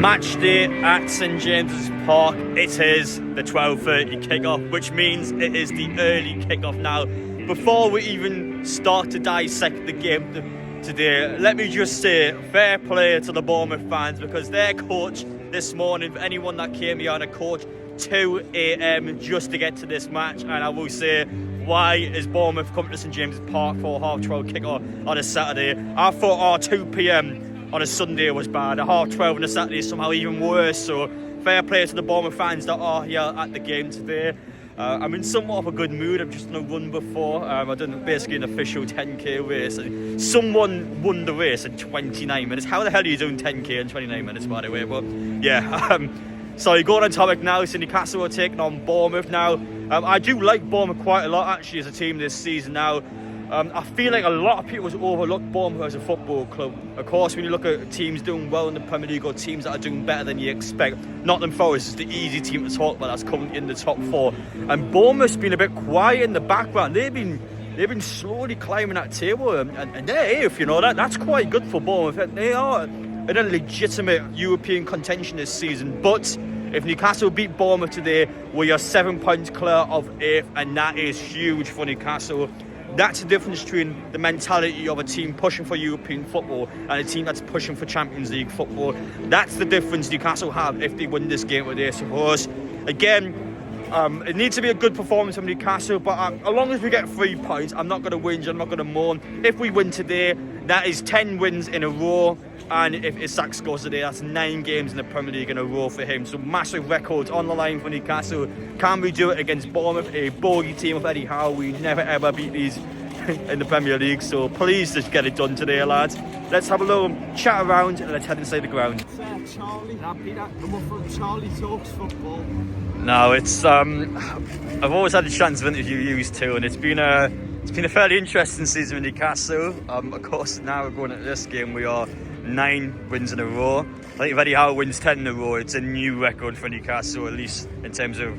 Match day at St James's Park. It is the 12:30 kickoff, which means it is the early kickoff now. Before we even start to dissect the game today, let me just say fair play to the Bournemouth fans, because their coach this morning, for anyone that came here on a coach, 2 a.m. just to get to this match. And I will say, why is Bournemouth coming to St James's Park for a 12:30 kickoff on a Saturday? I thought our 2 p.m. on a Sunday was bad. A 12:30 on a Saturday is somehow even worse. So fair play to the Bournemouth fans that are here at the game today. I'm in somewhat of a good mood. I've just done a run before. I've done basically an official 10k race. And someone won the race in 29 minutes. How the hell are you doing 10k in 29 minutes, by the way? But yeah, so going on topic now. So Newcastle are taking on Bournemouth now. I do like Bournemouth quite a lot actually as a team this season now. I feel like a lot of people overlook Bournemouth as a football club. Of course, when you look at teams doing well in the Premier League or teams that are doing better than you expect, Nottingham Forest is the easy team to talk about that's coming in the top 4. And Bournemouth's been a bit quiet in the background. They've been slowly climbing that table, and they're if you know that's quite good for Bournemouth. They are in a legitimate European contention this season. But if Newcastle beat Bournemouth today, we are 7 points clear of 8th, and that is huge for Newcastle. That's the difference between the mentality of a team pushing for European football and a team that's pushing for Champions League football. That's the difference Newcastle have if they win this game today. So for us, again, it needs to be a good performance from Newcastle, but as long as we get 3 points, I'm not going to whinge, I'm not going to mourn. If we win today, that is 10 wins in a row, and if Isak scores today, that's 9 games in the Premier League in a row for him. So massive records on the line for Newcastle. Can we do it against Bournemouth, a bogey team of Eddie Howe? We never ever beat these in the Premier League, so please just get it done today, lads. Let's have a little chat around and let's head inside the ground. Charlie, happy that come up from Charlie Talks Football. No, it's I've always had the chance of interview you too, and it's been a fairly interesting season with Newcastle. Of course, now we're going into this game. We are 9 wins in a row. I think if Eddie Howe wins 10 in a row, it's a new record for Newcastle, at least in terms of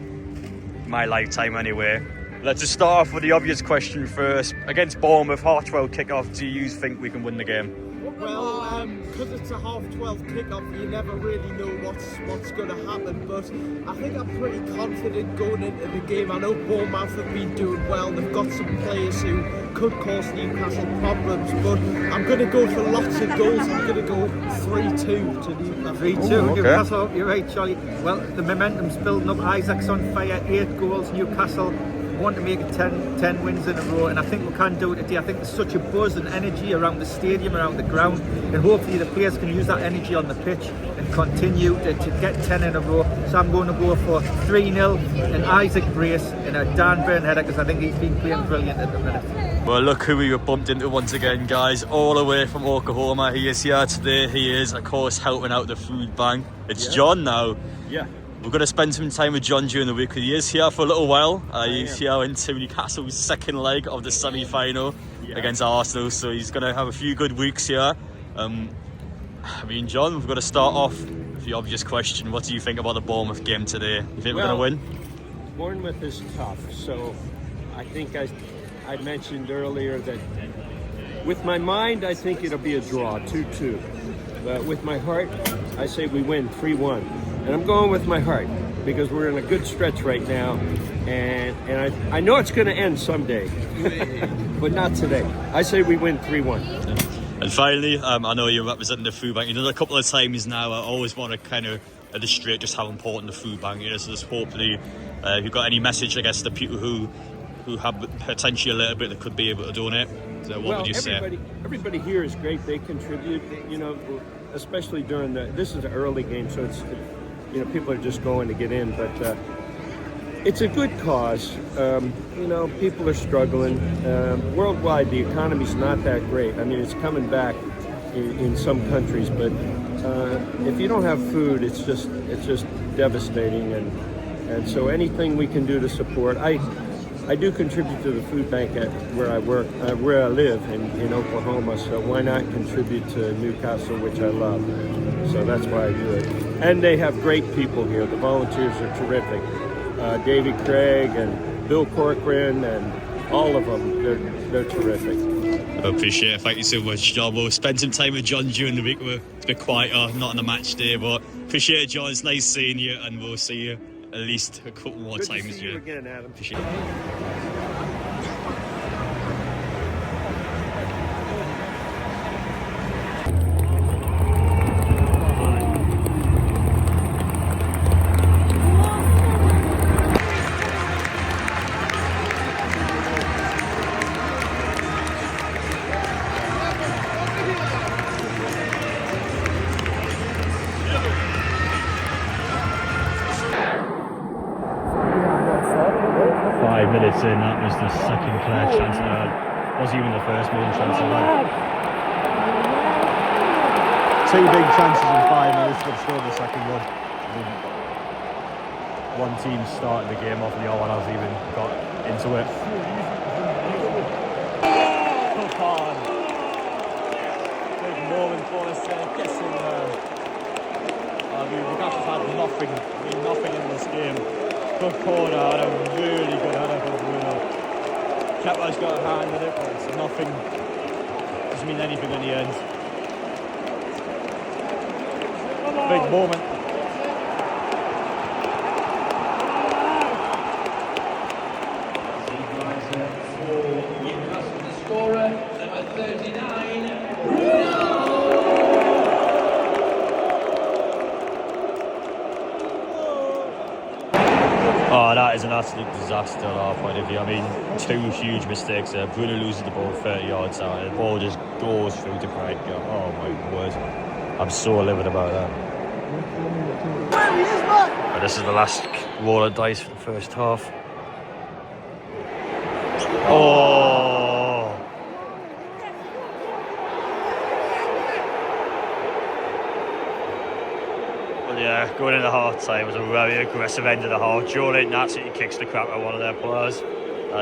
my lifetime anyway. Let's just start off with the obvious question first. Against Bournemouth, 12:30 kickoff, do you think we can win the game? Well, because it's a 12:30 kickoff, you never really know what's going to happen. But I think I'm pretty confident going into the game. I know Bournemouth have been doing well. They've got some players who could cause Newcastle problems. But I'm going to go for lots of goals. I'm going to go 3-2 to Newcastle. 3-2, okay. Newcastle, you're right, Charlie. Well, the momentum's building up. Isaac's on fire, 8 goals, Newcastle want to make it 10 wins in a row, and I think we can do it today. I think there's such a buzz and energy around the stadium, around the ground, and hopefully the players can use that energy on the pitch and continue to get 10 in a row. So I'm going to go for 3-0, an Isaac brace and a Dan Burn header, because I think he's been playing brilliant at the minute. Well, look who we were bumped into once again, guys, all the way from Oklahoma. He is here today. He is, of course, helping out the food bank. It's John now. Yeah. We're going to spend some time with John during the week. He is here for a little while. He's here into Newcastle's second leg of the semi-final against Arsenal. So he's going to have a few good weeks here. I mean, John, we've got to start off with the obvious question. What do you think about the Bournemouth game today? You think we're going to win? Bournemouth is tough. So I think I mentioned earlier that with my mind, I think it'll be a draw, 2-2. But with my heart, I say we win 3-1. And I'm going with my heart because we're in a good stretch right now, and I know it's going to end someday, but not today. I say we win 3-1. And finally, I know you're representing the food bank. You've done it a couple of times now. I always want to kind of illustrate just how important the food bank is. So just hopefully, if you've got any message, I guess, to people who have potentially a little bit that could be able to donate. So what would you say? Everybody here is great. They contribute, you know, especially during this is an early game, so it's people are just going to get in, but it's a good cause. People are struggling. Worldwide, the economy's not that great. I mean, it's coming back in some countries, but if you don't have food, it's just devastating. And so anything we can do to support, I do contribute to the food bank at where I work, where I live in Oklahoma. So why not contribute to Newcastle, which I love? So that's why I do it. And they have great people here. The volunteers are terrific. Davey Craig and Bill Corcoran and all of them, they're terrific. I appreciate it. Thank you so much, John. We'll spend some time with John during the week. It's a bit quieter, not on the match day, but Appreciate it, John. It's nice seeing you, and we'll see you at least a couple more Good times. to see you again, Adam. Appreciate it. 5 minutes in, that was the second clear chance. Wasn't even the first main chance of that. 2 big chances in 5 minutes, but still the second one. I mean, one team started the game off and the other one hasn't even got into it. Big moment for us, guessing. I mean, Newcastle's had nothing in this game. Good corner and a really good header from Bruno. Kepa's got a hand in it, but it's nothing. Doesn't mean anything in the end. Big moment. Newcastle, the scorer, number 39, Bruno. Oh, that is an absolute disaster on our point of view. I mean, 2 huge mistakes there. Bruno loses the ball 30 yards out, and the ball just goes through the break. Oh my word. I'm so livid about that. But this is the last roll of dice for the first half. Oh! Well, yeah, going into half time was a very aggressive end of the half. Joe Linton absolutely kicks the crap out of one of their players.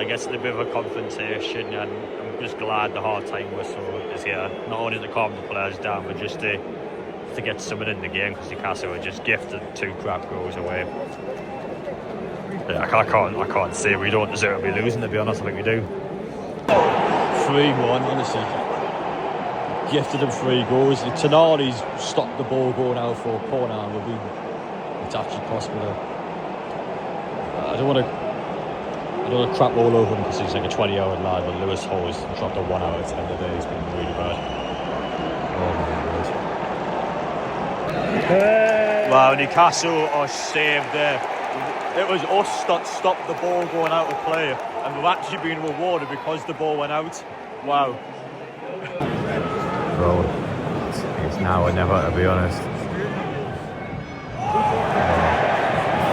Gets in a bit of a confrontation, and I'm just glad the half time whistle is here. Not only to calm the players down, but just to get someone in the game, because Newcastle were just gifted 2 crap goals away. Yeah, I can't say we don't deserve to be losing, to be honest. I think we do. 3-1, honestly. Gifted them 3 goals. Tonali's stopped the ball going out for a corner, and it's actually possible. I don't want to crap all over him because he's like a 20-year-old lad, but Lewis Hall's dropped a 1 out of 10 today. He's been really bad. Oh my god. Wow, Newcastle are saved there. It was us that stopped the ball going out of play, and we've actually been rewarded because the ball went out. Wow. Bro, it's now or never, to be honest.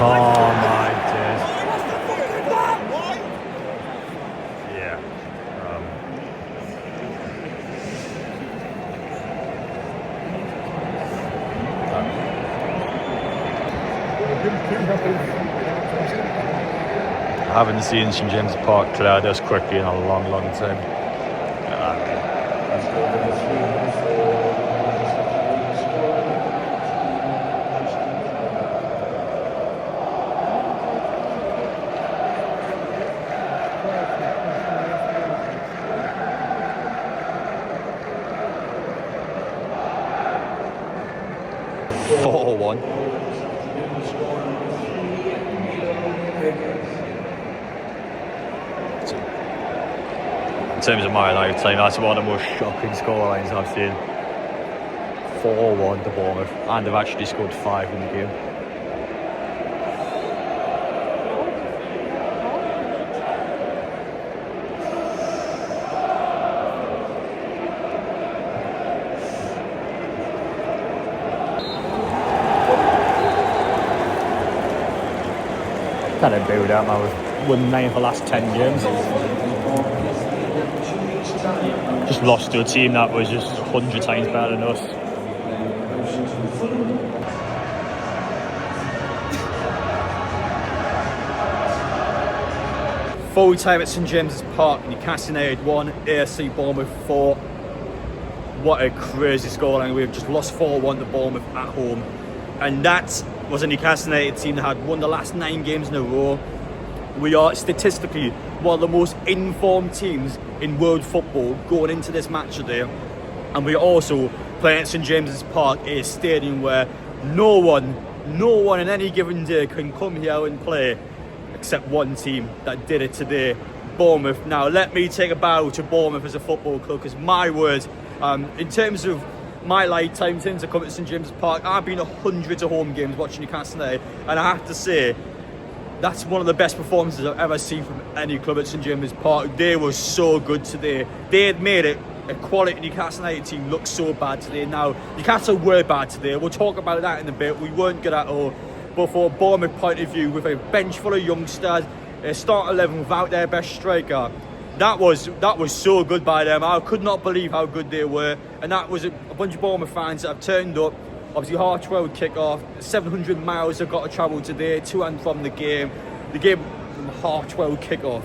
Oh my days. Yeah. I haven't seen St James Park clear this quickly in a long time. In terms of my lifetime, that's one of the most shocking scorelines I've seen. 4-1 to Bournemouth, and they've actually scored 5 in the game. Kind of build out, man. We've won 9 of the last 10 games. Just lost to a team that was just 100 times better than us. Full time at St James's Park. Newcastle United 1, AFC Bournemouth 4. What a crazy scoreline. We've just lost 4-1 to Bournemouth at home, and that was a Newcastle United team that had won the last 9 games in a row. We are statistically one of the most informed teams in world football going into this match today, and we are also playing at St James's Park, a stadium where no one in any given day can come here and play except one team that did it today, Bournemouth. Now let me take a bow to Bournemouth as a football club, because my word, in terms of my lifetime, in terms of coming to St James's Park, I've been to hundreds of home games watching Newcastle United, and I have to say that's one of the best performances I've ever seen from any club at St James's Park. They were so good today. They had made it a quality Newcastle United team look so bad today. Now, Newcastle were bad today. We'll talk about that in a bit. We weren't good at all. But for a Bournemouth point of view, with a bench full of youngsters, a start 11 without their best striker, that was so good by them. I could not believe how good they were. And that was a bunch of Bournemouth fans that have turned up. Obviously, half 12 kick-off, 700 miles they've got to travel today, to and from the game. The game from half 12 kick-off,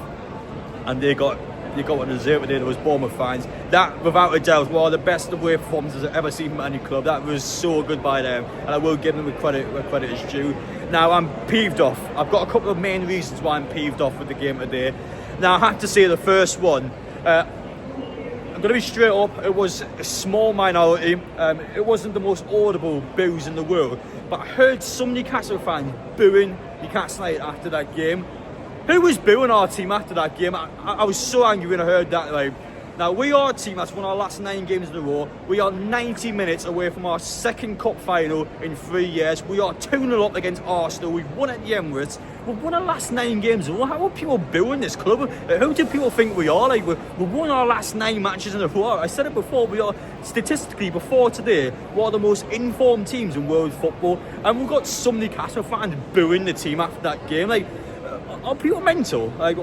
and they got what they deserved today. There was Bournemouth fans. That, without a doubt, one of the best away performances I've ever seen from any club. That was so good by them, and I will give them the credit where credit is due. Now, I'm peeved off. I've got a couple of main reasons why I'm peeved off with the game today. Now, I have to say the first one, I'm going to be straight up, it was a small minority. It wasn't the most audible boos in the world, but I heard some Newcastle fans booing Newcastle United after that game. Who was booing our team after that game? I was so angry when I heard that. Like, now, we are a team that's won our last 9 games in a row. We are 90 minutes away from our second cup final in 3 years. We are 2-0 up against Arsenal. We've won at the Emirates. We've won our last 9 games in a row. How are people booing this club? Who do people think we are? Like, we've won our last 9 matches in a row. I said it before, we are statistically, before today, one of the most informed teams in world football. And we've got some Newcastle fans booing the team after that game. Like, are people mental? Like,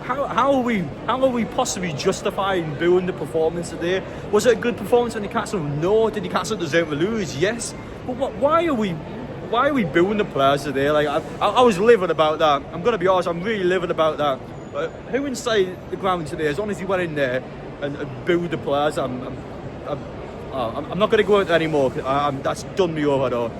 how are we possibly justifying booing the performance today? Was it a good performance for Newcastle? No. Did Newcastle deserve to lose? Yes. But why are we booing the players today? Like, I was livid about that. I'm going to be honest, I'm really livid about that. Who inside the ground today, as long as he went in there and booed the players, I'm not going to go into that anymore. That's done me over though.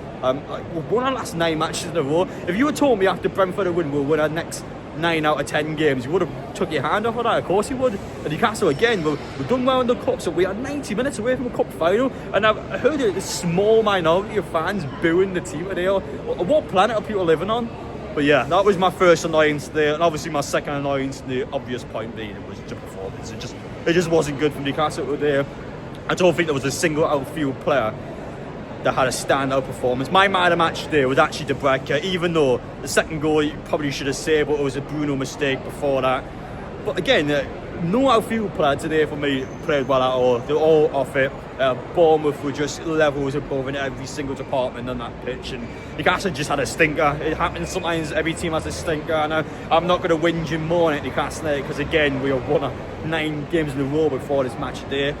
We've won our last 9 matches in a row. If you had told me after Brentford a win, we'll win our next 9 out of 10 games, you would have took your hand off of that. Of course you would. And Newcastle again, we've done well in the cup, so we are 90 minutes away from a cup final. And I've heard a small minority of fans booing the team today. What planet are people living on? But yeah, that was my first annoyance there, and obviously my second annoyance, the obvious point being, it was the performance. It just wasn't good from Newcastle today. I don't think there was a single outfield player that had a standout performance. My man of the match today was actually De Bruyne, even though the second goal you probably should have saved, but it was a Bruno mistake before that. But again, no outfield player today for me played well at all. They're all off it. Bournemouth were just levels above in every single department on that pitch, and Newcastle just had a stinker. It happens sometimes, every team has a stinker, and I'm not going to whinge and moan at Newcastle because again, we have won 9 games in a row before this match today.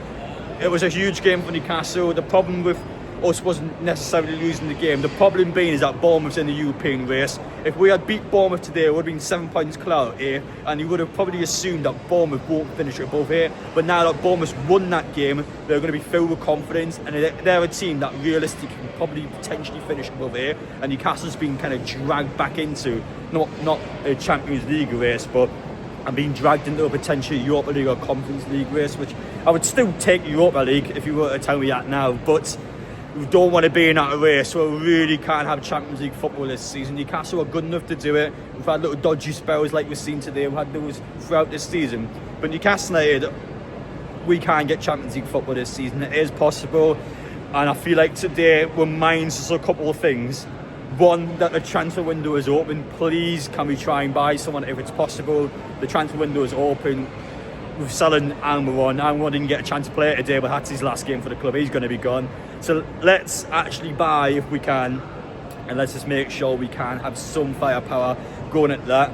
It was a huge game for Newcastle. The problem with us wasn't necessarily losing the game. The problem being is that Bournemouth's in the European race. If we had beat Bournemouth today, it would have been 7 points clear out here, and you would have probably assumed that Bournemouth won't finish above here. But now that Bournemouth won that game, they're going to be filled with confidence, and they're a team that realistically can probably potentially finish above here. And Newcastle's been kind of dragged back into not a Champions League race, but and being dragged into a potential Europa League or Conference League race, which I would still take Europa League if you were to tell me that now, but we don't want to be in that race, so we really can't have Champions League football this season. Newcastle are good enough to do it. We've had little dodgy spells like we've seen today. We've had those throughout this season, but Newcastle United, we can't get Champions League football this season. It is possible, and I feel like today reminds us of a couple of things. One, that the transfer window is open. Please, can we try and buy someone if it's possible? The transfer window is open. We're selling Almiron. Almiron didn't get a chance to play today, but that's his last game for the club. He's going to be gone. So let's actually buy if we can, and let's just make sure we can have some firepower going at that.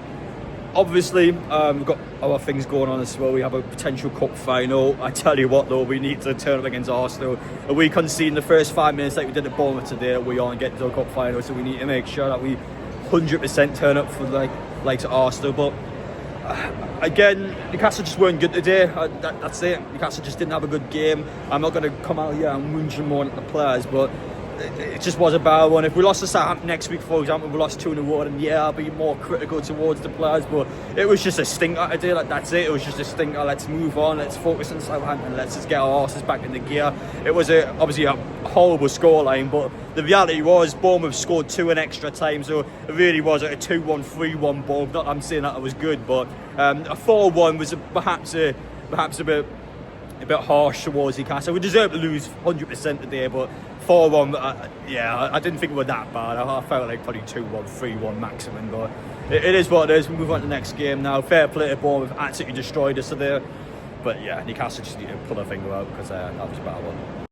Obviously, we've got other things going on as well. We have a potential cup final. I tell you what, though, we need to turn up against Arsenal. If we concede in the first 5 minutes like we did at Bournemouth today, we aren't getting to a cup final. So we need to make sure that we 100% turn up for like Arsenal. But again, Newcastle just weren't good today. That's it. Newcastle just didn't have a good game. I'm not going to come out here and whinge and moan at the players, but it just was a bad one. If we lost to Southampton next week, for example, we lost 2 in a row, then yeah, I'll be more critical towards the players. But it was just a stinker today. Like, that's it. It was just a stinker. Let's move on. Let's focus on Southampton. Let's just get our horses back in the gear. It was obviously a horrible scoreline, but the reality was Bournemouth scored 2 in extra time, so it really was like a 2-1, 3-1 Bournemouth. Not that I'm saying that it was good, but a 4-1 was perhaps a bit harsh towards Newcastle. We deserved to lose 100% today, but 4-1, I didn't think it was that bad. I felt like probably 2-1, 3-1 maximum, but it is what it is. We move on to the next game now. Fair play to Bournemouth, absolutely destroyed us today. But yeah, Newcastle just need to pull their finger out because that was a bad one.